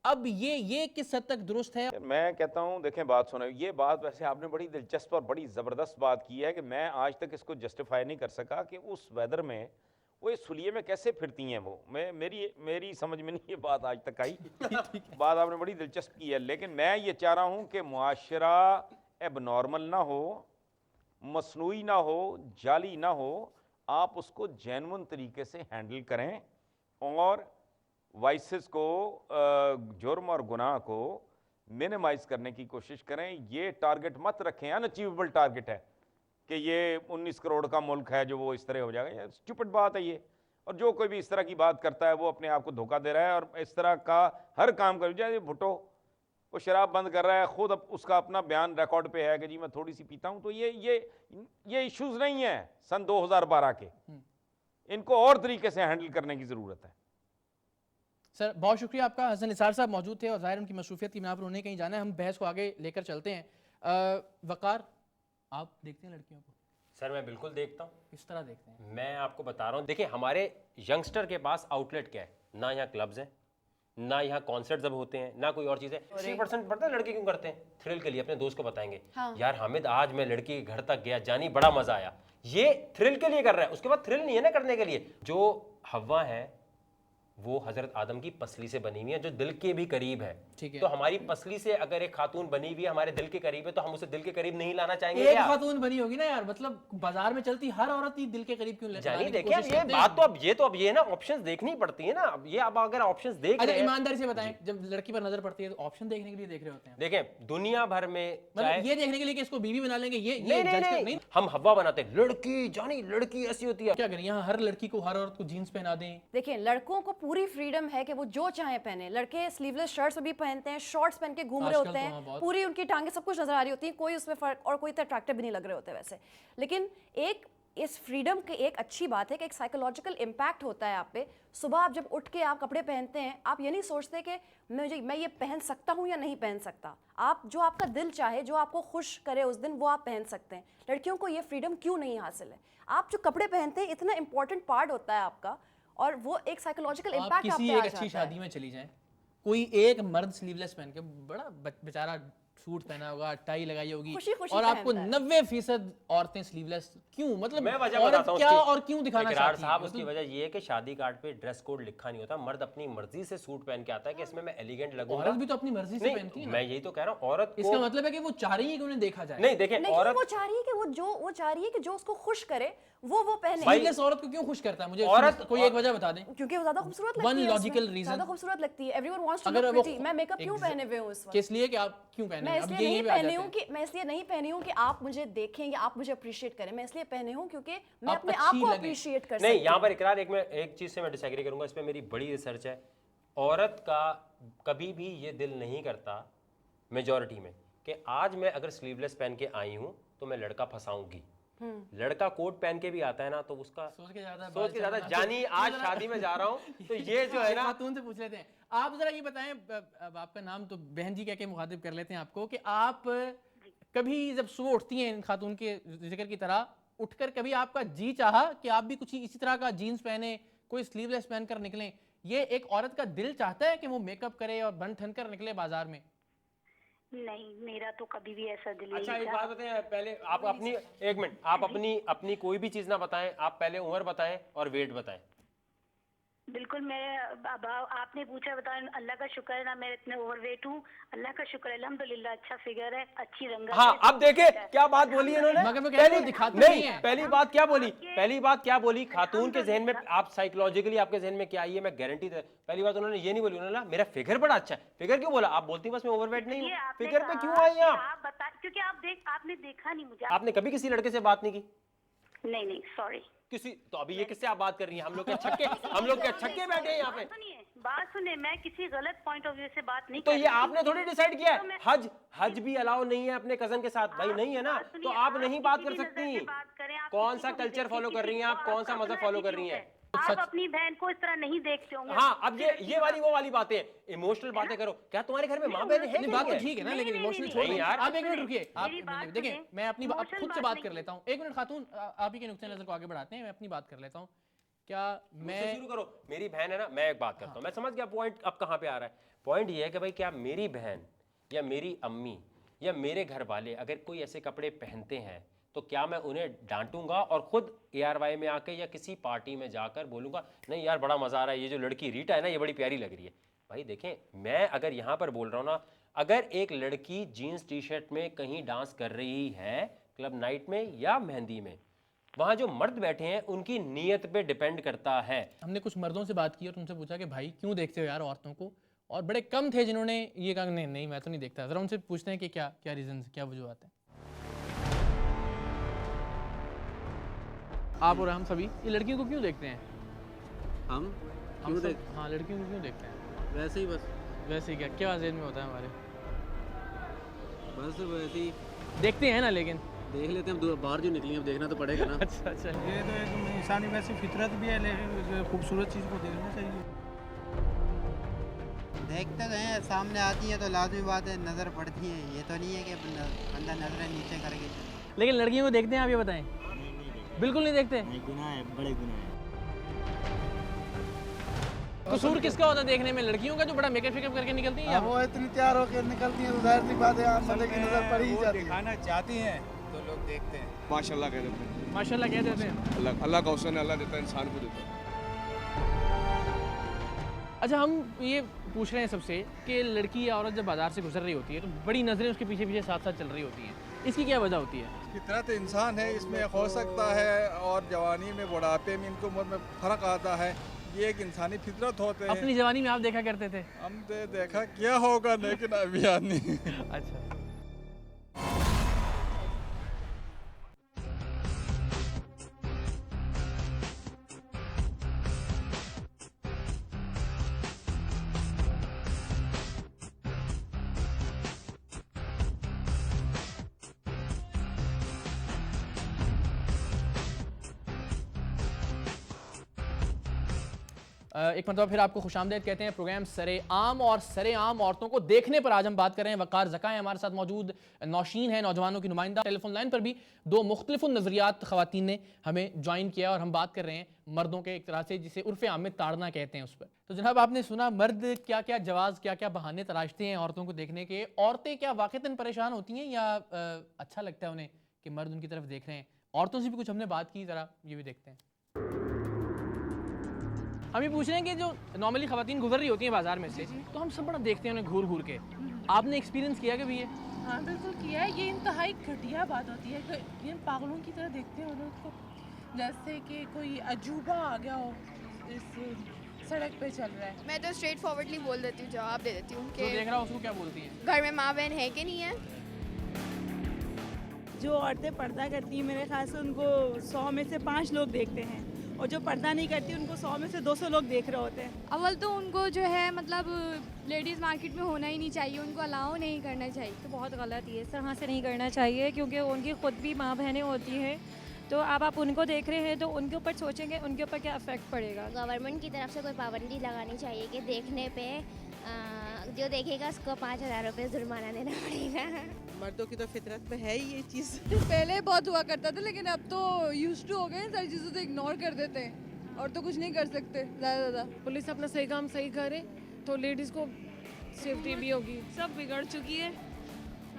Speaker 1: अब ये किस हद तक दुरुस्त है?
Speaker 2: मैं कहता हूं, देखें बात सुनो, ये बात वैसे आपने बड़ी दिलचस्प और बड़ी ज़बरदस्त बात की है कि मैं आज तक इसको जस्टिफाई नहीं कर सका कि उस वेदर में वो इस सुलिये में कैसे फिरती हैं। वो मेरी समझ में नहीं ये बात आज तक आई। बात आपने बड़ी दिलचस्प की है, लेकिन मैं ये चाह रहा हूँ कि मुआशरा एबनॉर्मल ना हो, मसनूई ना हो, जाली ना हो, आप उसको जेन्युइन तरीके से हैंडल करें और वाइसेस को, जुर्म और गुनाह को मिनिमाइज करने की कोशिश करें। ये टारगेट मत रखें, अनअचीवेबल टारगेट है कि ये 19 करोड़ का मुल्क है जो वो इस तरह हो जाएगा, स्टूपिड बात है ये। और जो कोई भी इस तरह की बात करता है वो अपने आप को धोखा दे रहा है और इस तरह का हर काम कर, जैसे भुट्टो वो शराब बंद कर रहा है, खुद उसका अपना बयान रिकॉर्ड पे है कि जी मैं थोड़ी सी पीता हूँ। तो ये इश्यूज नहीं है सन 2012 के, इनको और तरीके से हैंडल करने की ज़रूरत है।
Speaker 1: सर बहुत शुक्रिया आपका। हसन निसार साहब मौजूद थे और ज़ाहिर उनकी मसरूफियत की बिना पर उन्हें कहीं जाना है, हम बहस को आगे लेकर चलते हैं। वकार, आप देखते हैं लड़कियों को?
Speaker 3: सर मैं बिल्कुल देखता हूँ।
Speaker 1: किस तरह देखते हैं?
Speaker 3: मैं आपको बता रहा हूँ, देखिए हमारे यंगस्टर के पास आउटलेट क्या है, ना यहाँ क्लब्स हैं, ना यहाँ कॉन्सर्ट जब होते हैं, ना कोई और चीज़ है। 3% पता है लड़के क्यों करते हैं? थ्रिल के लिए, अपने दोस्त को बताएंगे। हाँ। यार हामिद आज मैं लड़की के घर तक गया, जानी बड़ा मजा आया, ये थ्रिल के लिए कर रहा है। उसके बाद थ्रिल नहीं है ना करने के लिए। जो हवा है वो हजरत आदम की पसली से बनी हुई है जो दिल के भी करीब है।
Speaker 1: ठीक है।
Speaker 3: तो हमारी पसली से अगर एक खातून बनी हुई है हमारे दिल के करीब है तो हम उसे दिल के करीब नहीं लाना चाहेंगे?
Speaker 1: एक खातून बनी होगी ना यार, मतलब बाजार में चलती हर औरत ही दिल के करीब क्यों
Speaker 3: जानी देखिए ये बात तो अब ये ना ऑप्शंस देखनी पड़ती है ना। अब ये अब अगर ऑप्शंस देख रहे हैं,
Speaker 1: ईमानदारी से बताएं, जब लड़की पर नजर पड़ती है तो ऑप्शन देखने के लिए देख रहे होते हैं?
Speaker 3: देखें दुनिया भर में
Speaker 1: मतलब ये देखने के लिए कि इसको बीवी बना लेंगे, ये
Speaker 3: नहीं, हम हवा बनाते हैं, लड़की जानी लड़की ऐसी होती है।
Speaker 1: क्या करें, यहाँ हर लड़की को, हर औरत को जीन्स पहना दें?
Speaker 4: देखिए लड़कों को पूरी फ्रीडम है कि वो जो चाहे पहने। लड़के स्लीवलेस शर्ट्स भी पहनते हैं, शॉर्ट्स पहन के घूम रहे होते हैं, पूरी उनकी टांगे सब कुछ नजर आ रही होती है, कोई उसमें फर्क और कोई इतना अट्रैक्टिव भी नहीं लग रहे होते वैसे। लेकिन एक इस फ्रीडम की एक अच्छी बात है कि एक साइकोलॉजिकल इम्पैक्ट होता है आप पे। सुबह आप जब उठ के आप कपड़े पहनते हैं, आप ये नहीं सोचते कि मैं ये पहन सकता हूँ या नहीं पहन सकता। आप जो आपका दिल चाहे, जो आपको खुश करे उस दिन, वो आप पहन सकते हैं। लड़कियों को ये फ्रीडम क्यों नहीं हासिल है? आप जो कपड़े पहनते हैं इतना इंपॉर्टेंट पार्ट होता है आपका, और वो एक साइकोलॉजिकल
Speaker 1: आप
Speaker 4: इम्पैक्ट आप
Speaker 1: किसी
Speaker 4: पे आ
Speaker 1: एक
Speaker 4: जाता
Speaker 1: अच्छी
Speaker 4: है।
Speaker 1: शादी में चली जाएं, कोई एक मर्द स्लीवलेस पहन के बड़ा बेचारा सूट पहना होगा, टाई लगाई होगी,
Speaker 4: खुशी-खुशी
Speaker 1: और आपको
Speaker 4: पहनता है।
Speaker 1: 90% औरतें स्लीवलेस, क्यों? मतलब
Speaker 3: मैं वजह
Speaker 1: औरत
Speaker 3: बताता हूँ
Speaker 1: क्या
Speaker 3: उसकी।
Speaker 1: और क्यों दिखाना
Speaker 3: इकरार
Speaker 1: चाहती है?
Speaker 3: साहब, उसकी
Speaker 1: मतलब
Speaker 3: वजह ये है कि शादी कार्ड पे ड्रेस कोड लिखा नहीं होता, मर्द अपनी मर्जी से सूट पहन के आता है कि इसमें मैं एलिगेंट लगूंगा।
Speaker 1: औरत भी तो अपनी मर्जी से पहनती है
Speaker 3: नहीं,
Speaker 1: ना।
Speaker 3: मैं यही तो कह रहा हूँ, औरत
Speaker 1: इसका
Speaker 3: को
Speaker 1: मतलब है कि वो चाह रही है कि उन्हें देखा जाए।
Speaker 3: नहीं देखें,
Speaker 4: नहीं,
Speaker 3: औरत
Speaker 4: वो चाह रही है कि वो चाह रही है कि जो उसको खुश करे वो पहने।
Speaker 1: स्लीवलेस औरत को क्यों खुश करता है? मुझे
Speaker 3: औरत-
Speaker 1: कोई एक वजह बता दें।
Speaker 4: क्योंकि वो ज्यादा खूबसूरत
Speaker 1: One
Speaker 4: लगती है उसमें।
Speaker 1: logical reason।
Speaker 4: ज्यादा खूबसूरत लगती है। एवरीवन वांट्स टू
Speaker 1: अगर
Speaker 4: लुक
Speaker 1: वो
Speaker 4: प्रिटी। मैं मेकअप क्यों पहने हुए हूँ इस वक्त?
Speaker 1: किस लिए कि आप क्यों पहने
Speaker 4: मैं
Speaker 1: हैं? अब
Speaker 4: इसलिए
Speaker 1: ये
Speaker 4: नहीं
Speaker 1: यहीं पे आ
Speaker 4: पहनी
Speaker 1: जाते
Speaker 4: हूँ
Speaker 1: हैं।
Speaker 4: कि मैं इसलिए नहीं पहनी हूँ कि आप मुझे देखें या आप मुझे अप्रिशिएट करें। मैं इसलिए पहनी हूँ क्योंकि मैं
Speaker 1: आप
Speaker 4: अपने
Speaker 1: अच्छी
Speaker 4: आप को
Speaker 1: लगें।
Speaker 4: अप्रिशिएट कर
Speaker 3: नहीं,
Speaker 4: सकती
Speaker 3: यहाँ
Speaker 4: हूँ।
Speaker 3: पर इकरार एक चीज से मैं डिसएग्री करूंगा, इस पे मेरी बड़ी रिसर्च है। औरत का कभी भी ये दिल नहीं करता मेजॉरिटी में कि आज मैं अगर स्लीवलेस पहन के आई हूँ तो मैं लड़का फंसाऊंगी। लड़का कोट पहन के भी आता है ना तो उसका
Speaker 1: सोच के ज्यादा
Speaker 3: जानी आज शादी में जा रहा हूँ तो ये जो है ना,
Speaker 1: खातून से पूछ लेते हैं। आप जरा ये बताएं, अब आपका नाम तो बहन जी कह के मुखातिब कर लेते हैं आपको, कि आप कभी जब सुबह उठती हैं इन खातून के जिक्र की तरह, उठकर कभी आपका जी चाहा कि आप भी कुछ इसी तरह का जीन्स पहने, कोई स्लीवलेस पहनकर निकलें? ये एक औरत का दिल चाहता है कि वो मेकअप करे और बन ठन कर निकले बाजार में?
Speaker 5: नहीं, मेरा तो कभी भी ऐसा दिल
Speaker 3: अच्छा
Speaker 5: नहीं
Speaker 3: एक
Speaker 5: था।
Speaker 3: बात बताएं, पहले आप अपनी एक मिनट, आप अपनी कोई भी चीज ना बताएं, आप पहले उम्र बताएं और वेट बताएं।
Speaker 5: बिल्कुल, मैं अब आपने पूछा, बता, अल्लाह का शुक्र है ना मैं इतने ओवरवेट हूँ। अल्लाह का शुक्र है, अल्हम्दुलिल्लाह, अच्छा फिगर है, अच्छी रंगत
Speaker 3: हाँ,
Speaker 5: है।
Speaker 3: अब देखे क्या बात बोली इन्होंने।
Speaker 1: मगर वो कह रहे हैं वो दिखाते नहीं
Speaker 3: नहीं,
Speaker 1: हैं।
Speaker 3: पहली बात क्या बोली, खातून के जहन में, आप साइकोलॉजिकली आपके जहन में क्या आई है मैं गारंटी दे, पहली बात उन्होंने ये नहीं बोली, उन्होंने बोला मेरा फिगर बड़ा अच्छा है। फिगर क्यों बोला? आप बोलती बस मैं ओवरवेट नहीं
Speaker 5: ये
Speaker 3: हूँ,
Speaker 5: आपने
Speaker 3: फिगर पे
Speaker 5: कहा
Speaker 3: क्यों आई
Speaker 5: कि
Speaker 3: आप?
Speaker 5: आप बता, क्योंकि आपने देखा नहीं मुझे।
Speaker 3: आपने कभी किसी लड़के से बात नहीं की?
Speaker 5: नहीं, सॉरी।
Speaker 3: किसी तो अभी ये किससे आप बात कर रही हैं? हम लोग क्या छक्के बैठे हैं यहाँ पे?
Speaker 5: बात सुनिए, मैं किसी गलत पॉइंट ऑफ व्यू से बात नहीं
Speaker 3: तो
Speaker 5: कर
Speaker 3: ये
Speaker 5: रही थी।
Speaker 3: आपने थोड़ी डिसाइड किया
Speaker 5: तो
Speaker 3: है।
Speaker 5: मैं-
Speaker 3: हज भी अलाउ नहीं है अपने कजन के साथ, भाई नहीं है ना,
Speaker 5: बात सुनिए,
Speaker 3: तो आप नहीं बात
Speaker 5: किसी
Speaker 3: कर
Speaker 5: भी नज़र
Speaker 3: सकती।
Speaker 5: से बात करें, आप
Speaker 3: कौन
Speaker 5: किसी
Speaker 3: सा
Speaker 5: को भी
Speaker 3: कल्चर
Speaker 5: देखिए,
Speaker 3: फॉलो कर रही हैं आप,
Speaker 5: किसी को
Speaker 3: कौन सा
Speaker 5: आपका
Speaker 3: मजहब
Speaker 5: अपना
Speaker 3: फॉलो कर रही
Speaker 5: attitude
Speaker 3: हैं?
Speaker 5: है।
Speaker 1: सच-
Speaker 5: आप अपनी बहन को इस तरह नहीं देखते होंगे।
Speaker 3: हाँ, अब ये वाली बातें, इमोशनल बातें करो। क्या तुम्हारे घर में माँ बहन है?
Speaker 1: नहीं, बात तो ठीक है ना,
Speaker 5: नहीं,
Speaker 1: लेकिन
Speaker 5: नहीं,
Speaker 1: इमोशनल
Speaker 5: नहीं,
Speaker 1: छोड़
Speaker 3: नहीं
Speaker 1: दीजिए।
Speaker 3: यार।
Speaker 1: आप एक मिनट रुकिए,
Speaker 5: मेरी बात
Speaker 1: देखिए,
Speaker 5: सुनिए।
Speaker 1: मैं अपनी
Speaker 5: Emotional
Speaker 1: खुद से
Speaker 5: बात
Speaker 1: बात
Speaker 5: नहीं
Speaker 1: कर लेता हूँ। एक मिनट खातून, आप ही के नुक्ते नजर को आगे बढ़ाते हैं, मैं अपनी बात कर लेता हूँ। क्या
Speaker 3: मुझसे
Speaker 1: मैं
Speaker 3: शुरू करो। मेरी बहन है ना, मैं एक बात करता हूँ, मैं समझ गया पॉइंट अब कहाँ पे आ रहा है। पॉइंट ये है कि भाई क्या मेरी बहन या मेरी अम्मी या मेरे घर वाले अगर कोई ऐसे कपड़े पहनते हैं तो क्या मैं उन्हें डांटूंगा और खुद ARY में आके या किसी पार्टी में जाकर बोलूंगा नहीं यार बड़ा मजा आ रहा है, ये जो लड़की रीटा है ना ये बड़ी प्यारी लग रही है? भाई देखें, मैं अगर यहाँ पर बोल रहा हूँ ना, अगर एक लड़की जीन्स टी-शर्ट में कहीं डांस कर रही है क्लब नाइट में या मेहंदी में, वहां जो मर्द बैठे हैं उनकी नीयत पे डिपेंड करता है।
Speaker 1: हमने कुछ मर्दों से बात की और उनसे पूछा कि भाई क्यों देखते हो यार औरतों को, और बड़े कम थे जिन्होंने ये कहा नहीं मैं तो नहीं देखता। जरा उनसे पूछते हैं कि क्या क्या रीजन, क्या वजूहत है। आप और हम सभी ये लड़कियों को क्यों देखते हैं?
Speaker 6: हम
Speaker 1: हम
Speaker 6: क्यों
Speaker 1: सब,
Speaker 6: देख
Speaker 1: हाँ, लड़कियों को क्यों देखते हैं?
Speaker 6: वैसे ही बस
Speaker 1: वैसे ही क्या जेहन में होता है हमारे?
Speaker 6: वैसे ही
Speaker 1: देखते हैं ना, लेकिन
Speaker 6: देख लेते हैं। हम बाहर जो निकली अब देखना तो पड़ेगा ना।
Speaker 1: अच्छा अच्छा।
Speaker 7: ये तो एक इंसानी वैसी फितरत भी है, लेकिन खूबसूरत चीज़ को देखना चाहिए।
Speaker 8: देखते तो हैं, सामने आती है तो लाजमी बात है नज़र पड़ती है। ये तो नहीं है कि बंदा नज़रें नीचे करके।
Speaker 1: लेकिन लड़कियों को देखते हैं आप ये बताएं? बिल्कुल नहीं देखते।
Speaker 8: गुनाह है, बड़े गुनाह है।
Speaker 1: कसूर किसका होता है देखने में? लड़कियों का जो बड़ा मेकअप वेकअप करके निकलती हैं, या
Speaker 7: वो इतनी तैयार होकर निकलती है तो जाहिर सी बात है आप बंदे की नज़र पड़ ही जाती है।
Speaker 9: दिखाना चाहती हैं तो लोग देखते हैं।
Speaker 10: माशाल्लाह कह देते हैं।
Speaker 1: माशाल्लाह कह देते हैं।
Speaker 10: अल्लाह का हुस्न है, अल्लाह देता है, इंसान को देता है।
Speaker 1: अच्छा, हम ये पूछ रहे हैं सबसे कि लड़की या औरत जब बाजार से गुजर रही होती है तो बड़ी नज़रें उसके पीछे पीछे साथ साथ चल रही होती हैं, इसकी क्या वजह होती है?
Speaker 9: फितरत इंसान है, इसमें हो सकता है, और जवानी में बुढ़ापे में इनको उम्र में फ़र्क आता है। ये एक इंसानी फितरत होते हैं।
Speaker 1: अपनी जवानी में आप देखा करते थे?
Speaker 9: हम देखा क्या होगा, लेकिन अभी याद नहीं।
Speaker 1: अच्छा। एक मतलब फिर आपको खुशामदीद कहते हैं प्रोग्राम सरेआम, और सरेआम औरतों को देखने पर आज हम बात कर रहे हैं। वकार ज़का है हमारे साथ मौजूद, नौशीन है नौजवानों की नुमाइंदा। टेलीफोन लाइन पर भी दो मुख्तलिफ नज़रियात ख़वातीन ने हमें ज्वाइन किया और हम बात कर रहे हैं मर्दों के एक तरह से जिसे उर्फ़ आम में ताड़ना कहते हैं उस पर। तो जनाब आपने सुना मर्द क्या क्या जवाज़ क्या क्या बहाने तराशते हैं औरतों को देखने के। औरतें क्या वाक़तन परेशान होती हैं या अच्छा लगता है उन्हें कि मर्द उनकी तरफ देख रहे हैं? औरतों से भी कुछ हमने बात की, ज़रा ये भी देखते हैं। हम ये पूछ रहे हैं कि जो नॉर्मली खवातीन गुजर रही होती हैं बाजार में से, तो हम सब बड़ा देखते हैं उन्हें घूर घूर के। आपने एक्सपीरियंस किया कभी ये?
Speaker 11: हाँ बिल्कुल किया है। ये इंतहाई घटिया बात होती है कि ये पागलों की तरह देखते हैं उन्हें उसको, जैसे कि कोई अजूबा आ गया हो इस सड़क पे चल रहा है।
Speaker 12: मैं तो स्ट्रेट फॉरवर्डली बोल देती हूँ, जवाब दे देती हूँ कि
Speaker 1: देख रहा हूँ उसको क्या बोलती हैं?
Speaker 12: घर में माँ बहन है कि नहीं है।
Speaker 11: जो औरतें पर्दा करती हैं मेरे ख्याल से उनको 100 में से 5 लोग देखते हैं, और जो पर्दा नहीं करती उनको 100 में से 200 लोग देख रहे होते हैं।
Speaker 12: अव्वल तो उनको जो है मतलब लेडीज़ मार्केट में होना ही नहीं चाहिए, उनको अलाउ नहीं करना चाहिए।
Speaker 13: तो बहुत गलत है, इस तरह से नहीं करना चाहिए क्योंकि उनकी खुद भी माँ बहनें होती हैं। तो अब आप उनको देख रहे हैं तो उनके ऊपर सोचेंगे उनके ऊपर क्या इफेक्ट पड़ेगा।
Speaker 14: गवर्नमेंट की तरफ से कोई पाबंदी लगानी चाहिए कि देखने पे जो देखेगा उसको 5,000 रुपये जुर्माना देना पड़ेगा।
Speaker 11: मर्दों की तो फितरत में है ही ये चीज़। पहले बहुत हुआ करता था लेकिन अब तो यूज्ड टू हो गए, सारी चीज़ों से इग्नोर कर देते हैं और तो कुछ नहीं कर सकते ज़्यादा। पुलिस अपना सही काम सही करे तो लेडीज़ को सेफ्टी भी होगी। सब बिगड़ चुकी है,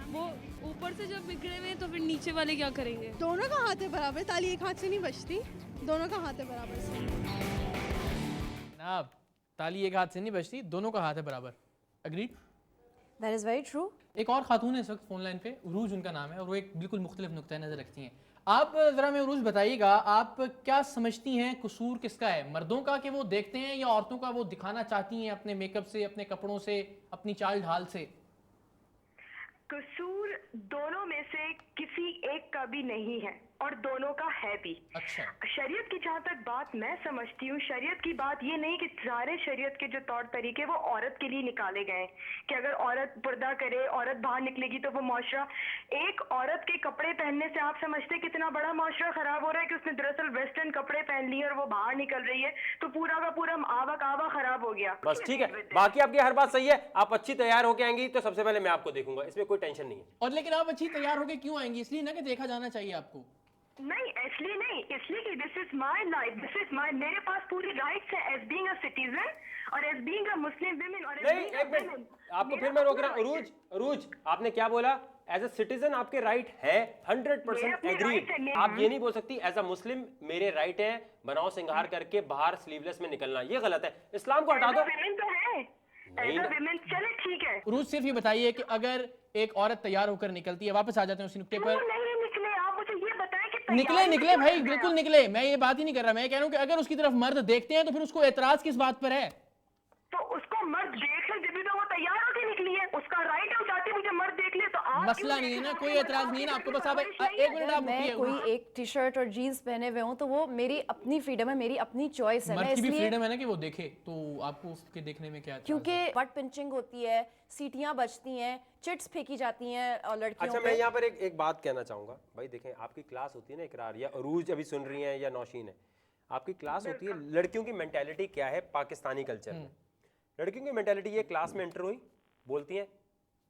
Speaker 11: वो ऊपर से जब बिगड़े हुए तो फिर नीचे वाले क्या करेंगे। दोनों का हाथ है बराबर, ताली एक हाथ से नहीं बचती, दोनों का हाथ है बराबर से।
Speaker 1: जनाब ताली एक हाथ से नहीं बजती, दोनों का हाथ है बराबर। Agreed?
Speaker 4: That is very true.
Speaker 1: एक और खातून है इस वक्त फ़ोन लाइन पे, उरूज उनका नाम है, और वो एक बिल्कुल मुख्तलिफ नुक्ता नज़र रखती हैं। आप ज़रा हमें उरूज बताइएगा, आप क्या समझती हैं कसूर किसका है, मर्दों का कि वो देखते हैं, या औरतों का वो दिखाना चाहती हैं अपने मेकअप से, अपने कपड़ों से, अपनी चाल ढाल से?
Speaker 15: कसूर दोनों में से किसी एक का भी नहीं है और दोनों का है भी।
Speaker 1: अच्छा।
Speaker 15: शरीयत की जहाँ तक बात मैं समझती हूँ, शरीयत की बात ये नहीं कि सारे शरीयत के जो तौर तरीके वो औरत के लिए निकाले गए कि अगर औरत पर्दा करे, औरत बाहर निकलेगी तो वो मुआशरा, एक औरत के कपड़े पहनने से आप समझते कितना बड़ा मुआशरा खराब हो रहा है कि उसने दरअसल वेस्टर्न कपड़े पहन लिए और वो बाहर निकल रही है, तो पूरा का पूरा आवा कावा खराब हो गया।
Speaker 3: बस ठीक है, बाकी आपकी हर बात सही है। आप अच्छी तैयार होके आएंगी तो सबसे पहले मैं आपको देखूंगा, इसमें कोई टेंशन नहीं है।
Speaker 1: और लेकिन आप अच्छी तैयार होके क्यों आएंगी? इसलिए ना कि देखा जाना चाहिए आपको?
Speaker 15: नहीं, इसलिए नहीं, इसलिए कि this is my life, this is my, मेरे पास पूरी राइट्स है एज बीइंग अ सिटीजन और as being a Muslim women. और
Speaker 3: नहीं, एक मिनट, आपको फिर मैं रोक रहा हूँ। अरूज आपने क्या बोला? एज अ सिटीजन आपके राइट है, 100% एग्रीड। आप ये नहीं बोल सकती एज अ मुस्लिम मेरे राइट है बनाओ सिंगार करके बाहर स्लीवलेस में निकलना, ये गलत है। इस्लाम को हटा दो।
Speaker 15: चले ठीक है।
Speaker 1: उरूज सिर्फ ये बताइए कि अगर एक औरत तैयार होकर निकलती है, वापस आ जाते हैं उसी नुक्ते पर।
Speaker 15: नहीं निकले, आप मुझे ये बताएं कि
Speaker 1: निकले भाई, बिल्कुल निकले। मैं ये बात ही नहीं कर रहा, मैं कह रहा हूँ कि अगर उसकी तरफ मर्द देखते हैं तो फिर उसको एतराज किस बात पर है?
Speaker 15: तो उसको मर्द देख ले, जब भी तो वो तैयार होकर निकली है, उसका राइट है, वो चाहती है मुझे मर्द देख ले, तो आप
Speaker 1: मसला नहीं है ना, कोई एतराज नहीं है ना आपको। बस आप एक मिनट आप
Speaker 4: मैं कोई एक टी शर्ट और जीन्स पहने हुए हूँ तो वो मेरी अपनी फ्रीडम है, मेरी अपनी चॉइस है।
Speaker 1: मर्द की भी फ्रीडम है ना कि वो देखे, तो आपको उसके देखने में क्या?
Speaker 4: क्योंकि बट पिंचिंग होती है, सीटियां बजती हैं, चिट्स फेंकी जाती हैं और लड़कियों
Speaker 3: अच्छा, मैं यहाँ पर एक बात कहना चाहूंगा भाई। देखें, आपकी क्लास होती है ना इकरार, या अरूज अभी सुन रही हैं या नौशीन है, आपकी क्लास होती है लड़कियों की मेंटालिटी क्या है पाकिस्तानी कल्चर में। लड़कियों की मेंटालिटी ये, क्लास में एंटर हुई, बोलती हैं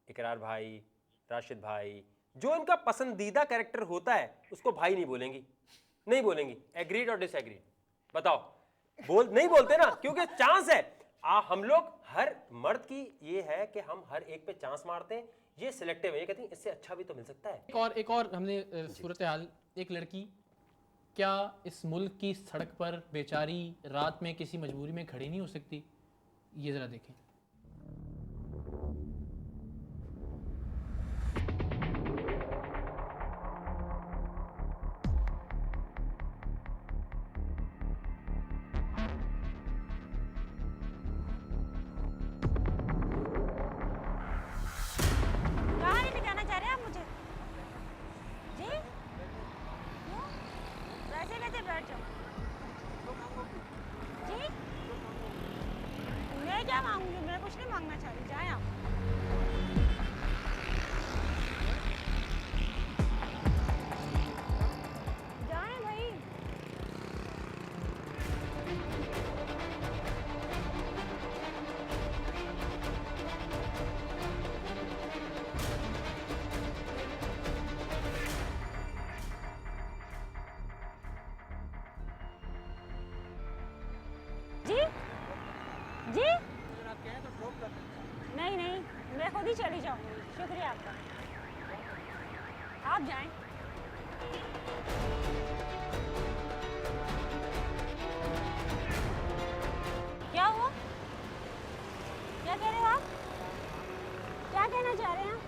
Speaker 3: इकरार भाई, राशिद भाई, जो इनका पसंदीदा कैरेक्टर होता है उसको भाई नहीं बोलेंगी, नहीं बोलेंगी। एग्रीड और डिसएग्रीड? बताओ। नहीं बोलते ना, क्योंकि चांस है। हम लोग हर मर्द की ये है कि हम हर एक पे चांस मारते हैं, ये सिलेक्टिव है, ये कहते हैं इससे अच्छा भी तो मिल सकता है।
Speaker 1: एक और हमने सूरत हाल, एक लड़की क्या इस मुल्क की सड़क पर बेचारी रात में किसी मजबूरी में खड़ी नहीं हो सकती? ये जरा देखें।
Speaker 13: क्या मांगूंगी? मैं कुछ नहीं मांगना चाह रही, जाए आप। जाए भाई।
Speaker 16: आपका? आप जाएं। क्या हुआ? क्या कह रहे हो आप? क्या कहना चाह रहे हैं आप?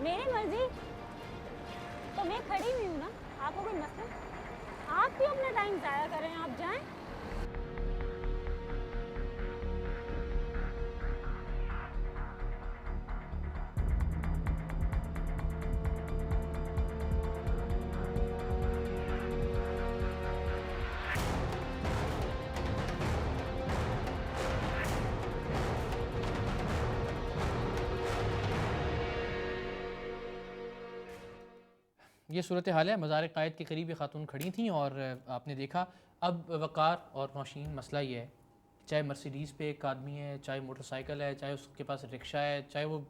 Speaker 16: मेरी मर्जी तो मैं खड़ी हुई हूँ ना, आपको कोई मसला? आप क्यों अपना टाइम ज़ाया कर रहे हैं? आप जाएं।
Speaker 1: ये सूरत हाल है। मज़ार कायद के करीब ये खातून खड़ी थीं और आपने देखा अब वक़ार और नौशीन मसला ये है, चाहे मर्सिडीज़ पे एक आदमी है, चाहे मोटरसाइकिल है, चाहे उसके पास रिक्शा है, चाहे वो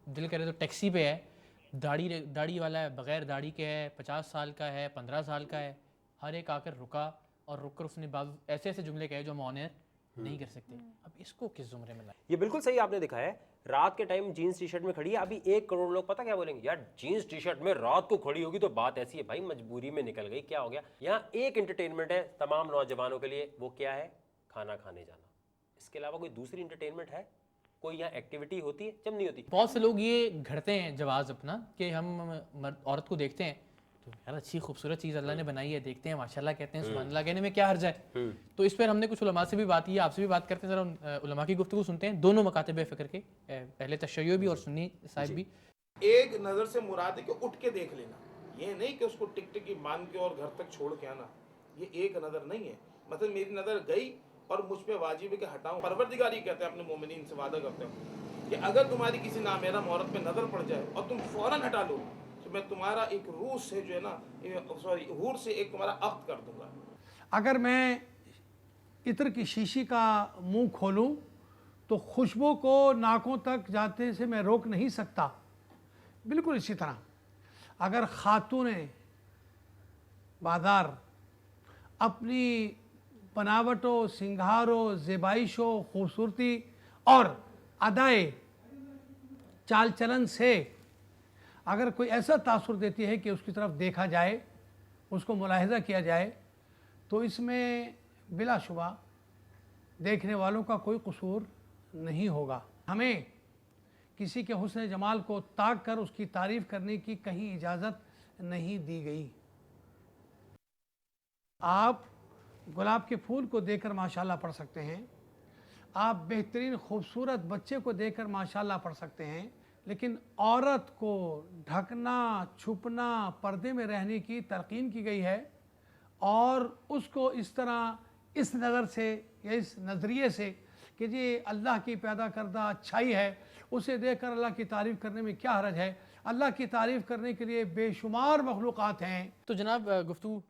Speaker 1: दिल करे तो टैक्सी पे है, दाढ़ी वाला है, बग़ैर दाढ़ी के है, 50 साल का है, 15 साल का है, हर एक आकर रुका और रुक कर उसने ऐसे ऐसे जुमले कहे जो हम ऑन एयर नहीं कर सकते। अब इसको किस जुमरे में लाए?
Speaker 3: ये बिल्कुल सही आपने दिखाया है। रात के टाइम जीन्स टी शर्ट में खड़ी है, अभी 1 करोड़ लोग पता क्या बोलेंगे, यार जीन्स टी शर्ट में रात को खड़ी होगी तो बात ऐसी है, भाई मजबूरी में निकल गई, क्या हो गया। यहाँ एक एंटरटेनमेंट है तमाम नौजवानों के लिए, वो क्या है? खाना खाने जाना। इसके अलावा कोई दूसरी एंटरटेनमेंट है? कोई यहाँ एक्टिविटी होती है? जब नहीं होती।
Speaker 1: बहुत से लोग ये घड़ते हैं जवाज़ अपना कि हम औरत को देखते हैं तो यार अच्छी खूबसूरत चीज़ अल्लाह ने बनाई है, देखते हैं माशाल्लाह, कहते हैं सुभान अल्लाह, कहने में क्या हर्ज है। तो इस पर हमने कुछ उलमा से भी बात की है, आपसे भी बात करते हैं, ज़रा उलमा की गुफ्तगू सुनते हैं, दोनों मकातब फ़िक्र के, पहले तशय्यो भी और सुन्नी साहिब भी।
Speaker 17: एक नज़र से मुराद है कि उठ के देख लेना, ये नहीं कि उसको टिक टिकी मान के और घर तक छोड़ के आना, ये एक नज़र नहीं है। मतलब मेरी नज़र गई और मुझ पे वाजिब है कि हटाऊं। परवरदिगारी कहते हैं अपने मोमिनीन से वादा करते हैं कि अगर तुम्हारी किसी नामहरम औरत पे नज़र पड़ जाए और तुम फ़ौरन हटा लो तो मैं तुम्हारा एक रूह से जो है ना, सॉरी हूर से एक तुम्हारा अक्द कर दूंगा।
Speaker 18: अगर मैं इत्र की शीशी का मुंह खोलूं तो खुशबू को नाकों तक जाते से मैं रोक नहीं सकता। बिल्कुल इसी तरह अगर खातून बाजार अपनी बनावटों, सिंगारों, ज़ेबाइशों, खूबसूरती और अदाए चाल चलन से अगर कोई ऐसा तासुर देती है कि उसकी तरफ देखा जाए, उसको मुलाहिज़ा किया जाए, तो इसमें बिलाशुबा देखने वालों का कोई कसूर नहीं होगा। हमें किसी के हुस्न जमाल को ताक कर उसकी तारीफ़ करने की कहीं इजाज़त नहीं दी गई। आप गुलाब के फूल को देखकर माशाल्लाह पढ़ सकते हैं, आप बेहतरीन खूबसूरत बच्चे को देखकर माशाल्लाह पढ़ सकते हैं, लेकिन औरत को ढकना, छुपना, पर्दे में रहने की तलकीन की गई है और उसको इस तरह, इस नज़र से या इस नज़रिए से कि ये अल्लाह की पैदा करदा अच्छाई है, उसे देखकर अल्लाह की तारीफ़ करने में क्या हरज है। अल्लाह की तारीफ़ करने के लिए बेशुमार मखलूक़ात हैं।
Speaker 1: तो जनाब गुफ्तगू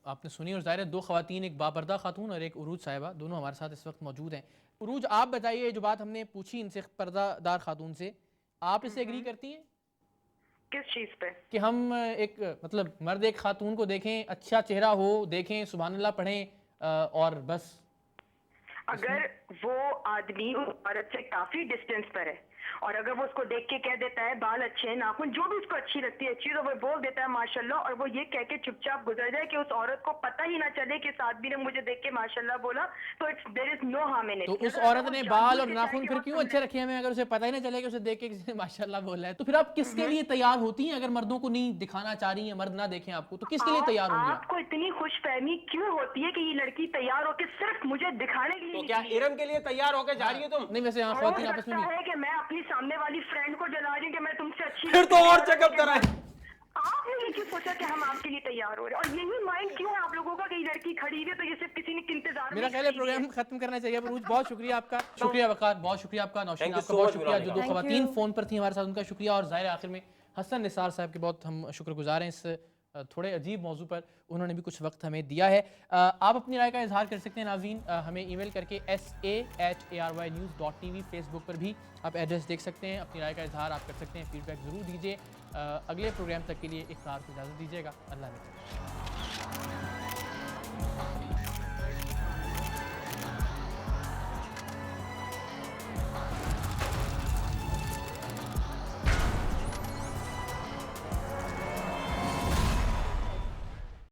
Speaker 1: आपने सुनी और ज़ाहिर है दो ख़वातीन, एक बापर्दा खातून और एक उरूज साहिबा, दोनों हमारे साथ इस वक्त मौजूद हैं। उरूज, आप बताइए, जो बात हमने पूछी इनसे पर्दादार खातून से, आप इससे एग्री करती हैं?
Speaker 15: किस चीज़ पे? कि
Speaker 1: हम एक मतलब मर्द एक खातून को देखें, अच्छा चेहरा हो, देखें, सुभान अल्लाह पढ़ें और बस।
Speaker 15: अगर वो आदमी उस औरत से काफी डिस्टेंस पर है और अगर वो उसको देख के कह देता है बाल अच्छे हैं, नाखून जो भी उसको अच्छी लगती है अच्छी, तो वो बोल देता है माशाल्लाह, और वो ये कह के चुपचाप गुजर जाए कि उस औरत को पता ही ना चले कि इस आदमी ने मुझे देख के माशाल्लाह बोला, तो it's there is no harm in it.
Speaker 1: तो उस औरत ने बाल और नाखून फिर क्यों अच्छे रखे हमें, अगर उसे पता ही ना चले कि उसे देख के किसी ने माशाल्लाह बोला है? तो फिर आप किसके लिए तैयार होती हैं? अगर मर्दों को नहीं दिखाना चाह रही हैं, मर्द ना देखें आपको, तो किसके लिए तैयार होंगी?
Speaker 15: आपको इतनी खुशफहमी क्यों होती है कि ये लड़की तैयार होकर सिर्फ मुझे दिखाने के लिए?
Speaker 3: तो क्या इरम के लिए तैयार होकर जा रही हो तुम?
Speaker 1: नहीं, वैसे यहाँ ख्वातीन आपस में भी
Speaker 15: है कि मैं अपनी सामने वाली फ्रेंड को जला रही हूँ कि मैं तुमसे अच्छी,
Speaker 3: फिर तो और चेकअप कराएं।
Speaker 15: आपने ये क्यों सोचा कि हम आपके लिए तैयार हो रहे हैं? और यही माइंड क्यों है आप लोगों का कि लड़की खड़ी है तो ये सिर्फ किसी ने इंतजार में।
Speaker 1: मेरा ख्याल है प्रोग्राम खत्म करना चाहिए। बहुत शुक्रिया आपका, शुक्रिया वक़ार, बहुत शुक्रिया आपका, नौशीन आपका बहुत शुक्रिया, जो दो ख़वातीन फ़ोन पर थी हमारे साथ, उनका शुक्रिया। और ज़ाहिर आखिर में हसन निसार साहब के बहुत हम शुक्रगुजार हैं, इस थोड़े अजीब मौजू पर उन्होंने भी कुछ वक्त हमें दिया है। आप अपनी राय का इजहार कर सकते हैं नाज़रीन, हमें ईमेल करके sa@arYnews.tv, फेसबुक पर भी आप एड्रेस देख सकते हैं, अपनी राय का इजहार आप कर सकते हैं, फीडबैक ज़रूर दीजिए। अगले प्रोग्राम तक के लिए इक़रार को इजाज़त दीजिएगा। अल्लाह हाफ़िज़।